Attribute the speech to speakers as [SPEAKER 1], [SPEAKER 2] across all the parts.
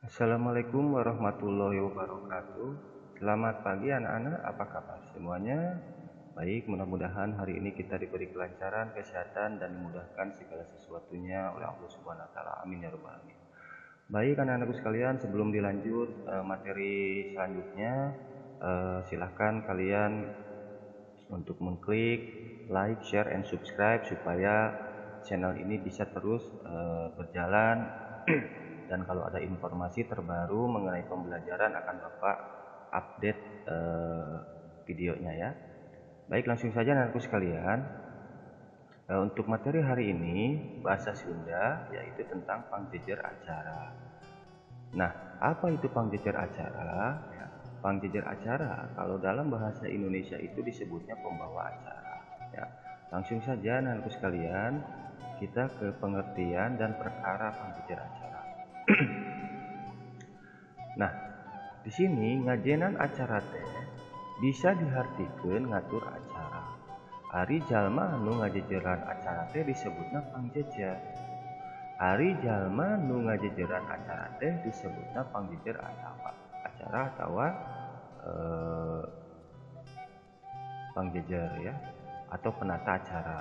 [SPEAKER 1] Assalamualaikum warahmatullahi wabarakatuh. Selamat pagi anak-anak, apa kabar semuanya? Baik, mudah-mudahan hari ini kita diberi kelancaran, kesehatan, dan dimudahkan segala sesuatunya oleh Allah Subhanahu wa taala. Amin ya rabbal alamin. Baik anak-anakku sekalian, sebelum dilanjut materi selanjutnya, silahkan kalian untuk mengklik like, share, and subscribe supaya channel ini bisa terus berjalan. Dan kalau ada informasi terbaru mengenai pembelajaran akan Bapak update videonya ya. Baik, langsung saja anak-anakku sekalian. Untuk materi hari ini bahasa Sunda, yaitu tentang pangjejer acara. Nah, apa itu pangjejer acara? Ya, pangjejer acara kalau dalam bahasa Indonesia itu disebutnya pembawa acara. Ya, langsung saja anak-anakku sekalian, kita ke pengertian dan perkara pangjejer acara. Nah, di sini ngajenan acara teh bisa dihartikeun ngatur acara. Ari jalma anu ngajejeran acara teh disebutna pangjejer. Ari jalma nu ngajejeran acara teh disebutna pangjejer acara atau pangjejer ya, atau penata acara.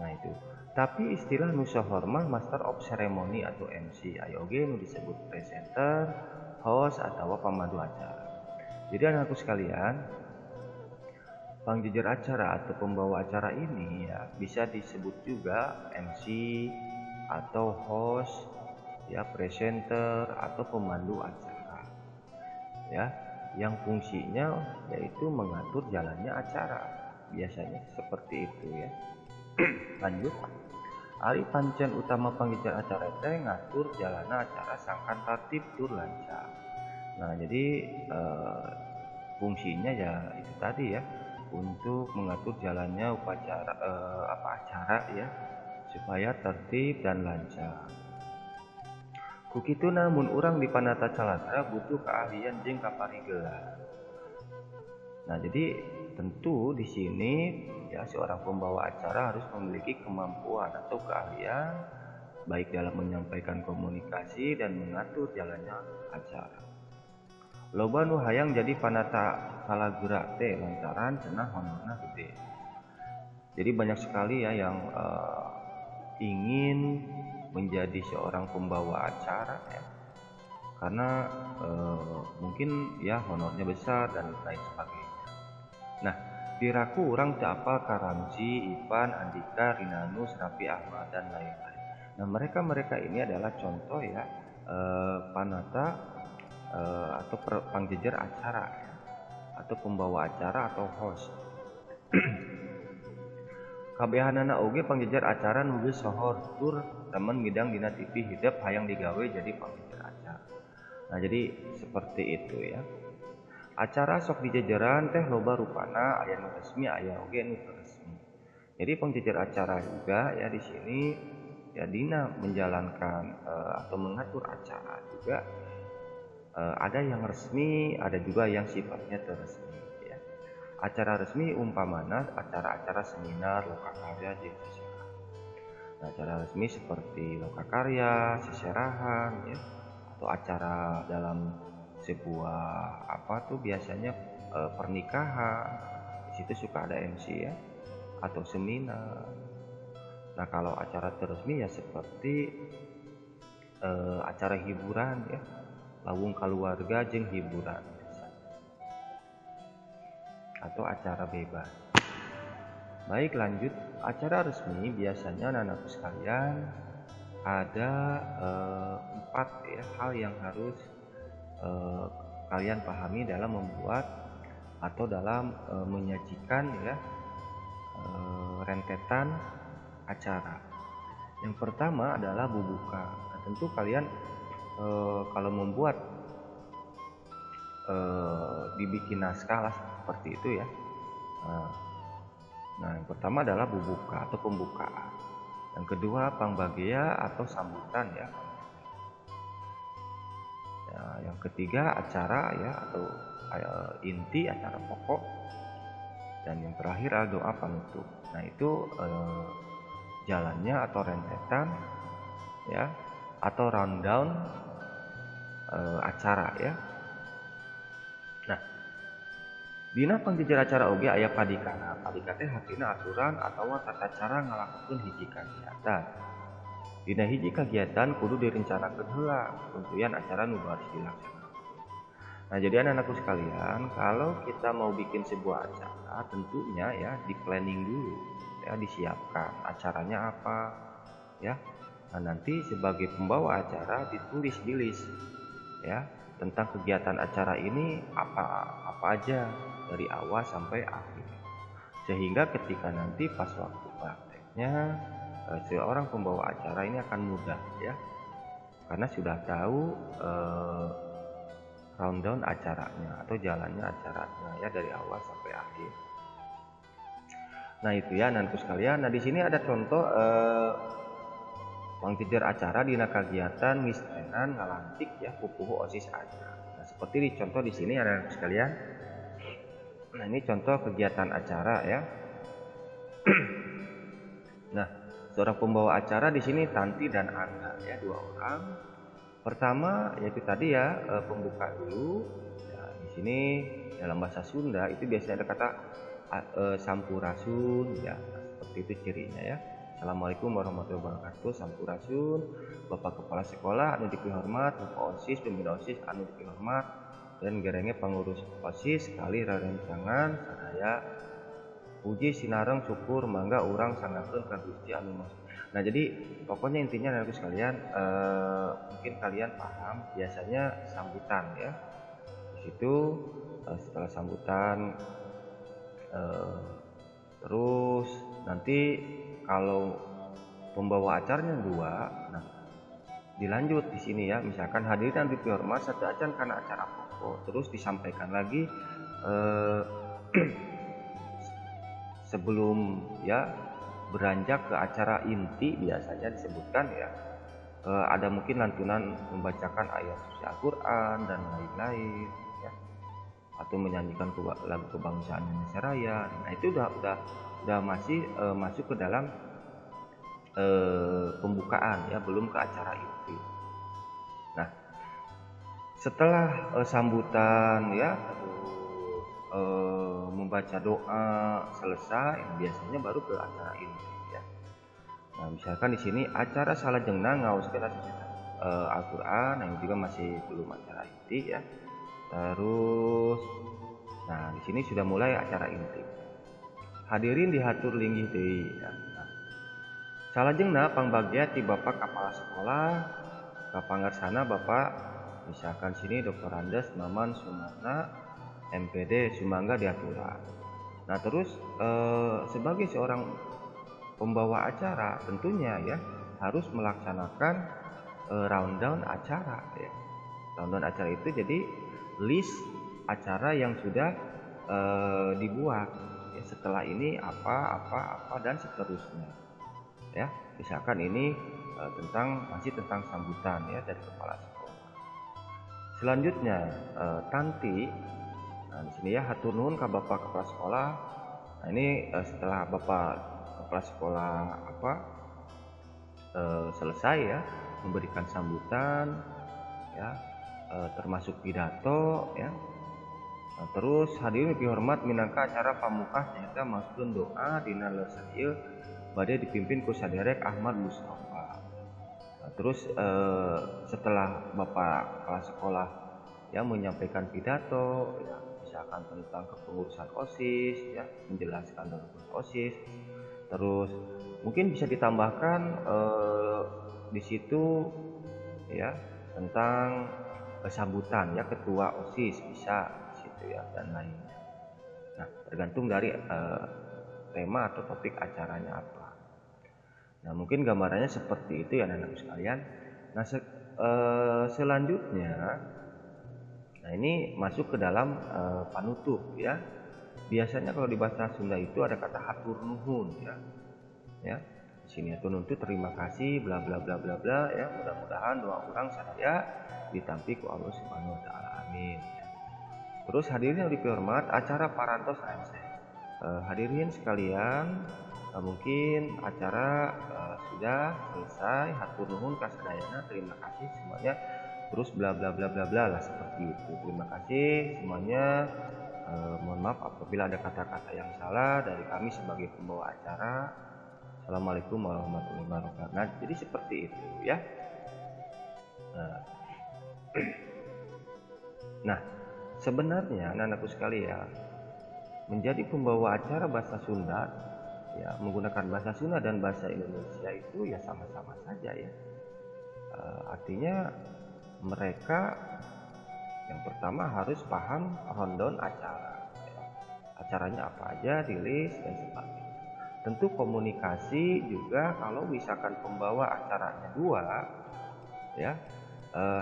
[SPEAKER 1] Nah itu. Tapi istilah nu sohor mah master of ceremony atau MC, aya oge nu disebut presenter, host atau pemandu acara. Jadi anakku sekalian, pangjejer acara atau pembawa acara ini ya bisa disebut juga MC atau host ya, presenter atau pemandu acara. Ya, yang fungsinya yaitu mengatur jalannya acara. Biasanya seperti itu ya. Lanjut. Ari pancen utama pangjejer acara teh ngatur jalanna acara sangkan tertib tur lancar. Nah, jadi fungsinya ya itu tadi ya, untuk mengatur jalannya upacara acara ya, supaya tertib dan lancar. Kukitu namun urang di panata calatra butuh keahlian jeung kaparigelan. Nah, jadi tentu di sini ya seorang pembawa acara harus memiliki kemampuan atau keahlian baik dalam menyampaikan komunikasi dan mengatur jalannya acara. Loba nu hayang jadi panata kalageura teh lantaran cenah honorna gede. Jadi banyak sekali ya yang ingin menjadi seorang pembawa acara ya, karena mungkin ya honornya besar dan lain sebagainya. Nah, diraku orang teu apal Karamzi, Ipan, Andika, Rinanus, Raffi Ahmad dan lain-lain. Nah, mereka ini adalah contoh ya panata atau pangjejer acara ya, atau pembawa acara atau host. Kabehanana oge pangjejer acara nu geus sohor tur temen ngidang dina TV hidup hayang digawe jadi pangjejer acara. Nah, jadi seperti itu ya. Acara sok dijejeran teh loba rupana, aya nu resmi aya oge nu teu resmi. Jadi pangjejer acara juga ya di sini ya dina menjalankan atau mengatur acara juga ada yang resmi, ada juga yang sifatnya teu resmi ya. Acara resmi umpamana acara-acara seminar, lokakarya, jeung seserahan. Nah, acara resmi seperti lokakarya, seserahan ya, atau acara dalam sebuah biasanya pernikahan, di situ suka ada MC ya, atau seminar. Nah, kalau acara resmi ya seperti acara hiburan ya, lawung keluarga jeung hiburan atau acara bebas. Baik, lanjut. Acara resmi biasanya anak-anakku sekalian ada 4 ya hal yang harus kalian pahami dalam membuat atau dalam menyajikan ya rentetan acara. Yang pertama adalah bubuka. Nah, tentu kalian kalau membuat dibikin naskah lah seperti itu ya. Nah, yang pertama adalah bubuka atau pembukaan. Yang kedua pangbagia atau sambutan ya. Yang ketiga acara ya, atau inti acara pokok, dan yang terakhir adalah doa penutup. Nah, itu jalannya atau rentetan ya, atau rundown acara ya. Nah, dina pangjejer acara oge aya padikana. Padika teh hartina aturan atawa tata cara ngalakokeun hiji kagiatan. Dina hiji kagiatan kudu direncanakeun heula tuntuyan acara nu harus dilaksanakan. Nah, jadi anak-anakku sekalian, kalau kita mau bikin sebuah acara, tentunya ya di planning dulu, ya disiapkan acaranya apa, ya. Nah, nanti sebagai pembawa acara ditulis di list, ya, tentang kegiatan acara ini apa aja dari awal sampai akhir. Sehingga ketika nanti pas waktu prakteknya, seorang pembawa acara ini akan mudah, ya, karena sudah tahu rundown acaranya atau jalannya acaranya ya dari awal sampai akhir. Nah, itu ya anak-anakku sekalian. Nah, di sini ada contoh pangjejer acara dina kagiatan mistrenan ngalantik ya pupuhu OSIS acara. Nah, seperti di contoh di sini anak-anakku sekalian. Nah, ini contoh kegiatan acara ya. Nah, seorang pembawa acara di sini Tanti dan Angga ya, 2 orang. Pertama yaitu tadi ya pembuka dulu. Ya, di sini dalam bahasa Sunda itu biasanya ada kata sampurasun ya. Nah, seperti itu cirinya ya. Assalamualaikum warahmatullahi wabarakatuh. Sampurasun, Bapak Kepala Sekolah anu dipihormat, Bapak OSIS, pembina OSIS anu dipihormat, dan gerenge pengurus OSIS kali rarencangan sadaya puji sinareng syukur mangga urang sangakeun ka Gusti anu Maha. Nah, jadi pokoknya intinya anak sekalian mungkin kalian paham biasanya sambutan ya. Di situ setelah sambutan terus nanti kalau pembawa acaranya 2, nah dilanjut di sini ya, misalkan hadirin dipihormat sadaacan karena acara pokok, terus disampaikan lagi sebelum ya beranjak ke acara inti biasanya disebutkan ya ada mungkin lantunan membacakan ayat suci Al-Quran dan lain-lain ya, atau menyanyikan lagu kebangsaan Indonesia Raya. Nah, itu udah masih masuk ke dalam pembukaan ya, belum ke acara inti. Nah, setelah sambutan ya membaca doa selesai, biasanya baru ke acara inti ya. Nah, misalkan di sini acara salajengna ngaoskeun Al-Qur'an yang juga masih belum acara inti ya. Terus nah, di sini sudah mulai acara inti. Hadirin dihatur linggih deui ya. Nah, salajengna pangbagya ti Bapak Kepala Sekolah kapangarsana Bapak misalkan sini Dr. Andes Maman Sumarna MPD Sumangga diaturan. Nah, terus sebagai seorang pembawa acara tentunya ya harus melaksanakan rundown acara ya. Rundown acara itu jadi list acara yang sudah dibuat ya, setelah ini apa dan seterusnya ya. Misalkan ini masih tentang sambutan ya dari kepala sekolah. Selanjutnya Tanti. Nah, di sini ya hatur nuhun ka Bapak Kepala Sekolah. Nah, ini setelah Bapak Kepala Sekolah selesai ya memberikan sambutan ya, termasuk pidato ya. Nah, terus hadirin dihormat minangka acara pamungkas nyaeta maskeun doa dina lesan ieu bade dipimpin ku saderek Ahmad Mustafa. Nah, terus setelah Bapak Kepala Sekolah ya menyampaikan pidato ya, misalkan tentang kepengurusan OSIS ya, menjelaskan tentang OSIS, terus mungkin bisa ditambahkan di situ ya tentang sambutan ya ketua OSIS bisa di situ ya dan lainnya. Nah, tergantung dari tema atau topik acaranya apa. Nah, mungkin gambarannya seperti itu ya anak-anak sekalian. Nah, selanjutnya nah ini masuk ke dalam panutup ya. Biasanya kalau di bahasa Sunda itu ada kata hatur nuhun ya. Ya. Di sini hatur nuhun itu terima kasih bla bla bla bla bla ya. Mudah-mudahan doa orang sadaya ditampi ku Allah Subhanahu wa taala. Amin. Terus hadirin yang dihormat, acara parantos AMC. Hadirin sekalian, mungkin acara sudah selesai. Hatur nuhun kasadayana, terima kasih semuanya. terus bla bla bla bla bla lah, seperti itu. Terima kasih semuanya. Mohon maaf apabila ada kata-kata yang salah dari kami sebagai pembawa acara. Assalamualaikum warahmatullahi wabarakatuh. Nah, jadi seperti itu ya. Nah, sebenarnya anak-anakku sekalian, menjadi pembawa acara bahasa Sunda ya, menggunakan bahasa Sunda dan bahasa Indonesia itu ya sama-sama saja ya. Artinya mereka yang pertama harus paham rundown acara ya. Acaranya apa aja, di list dan sebagainya. Tentu komunikasi juga, kalau misalkan pembawa acaranya dua ya,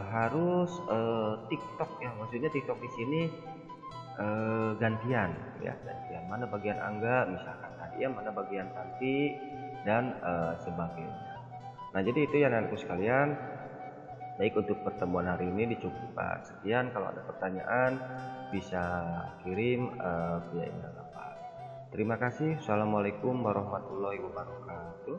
[SPEAKER 1] harus TikTok ya, maksudnya TikTok di sini gantian ya, gantian mana bagian Angga misalkan tadi ya, mana bagian Tanti dan sebagainya. Nah, jadi itu ya anak-anakku sekalian. Baik, untuk pertemuan hari ini dicukupkan sekian. Kalau ada pertanyaan bisa kirim via email apa. Terima kasih. Assalamualaikum warahmatullahi wabarakatuh.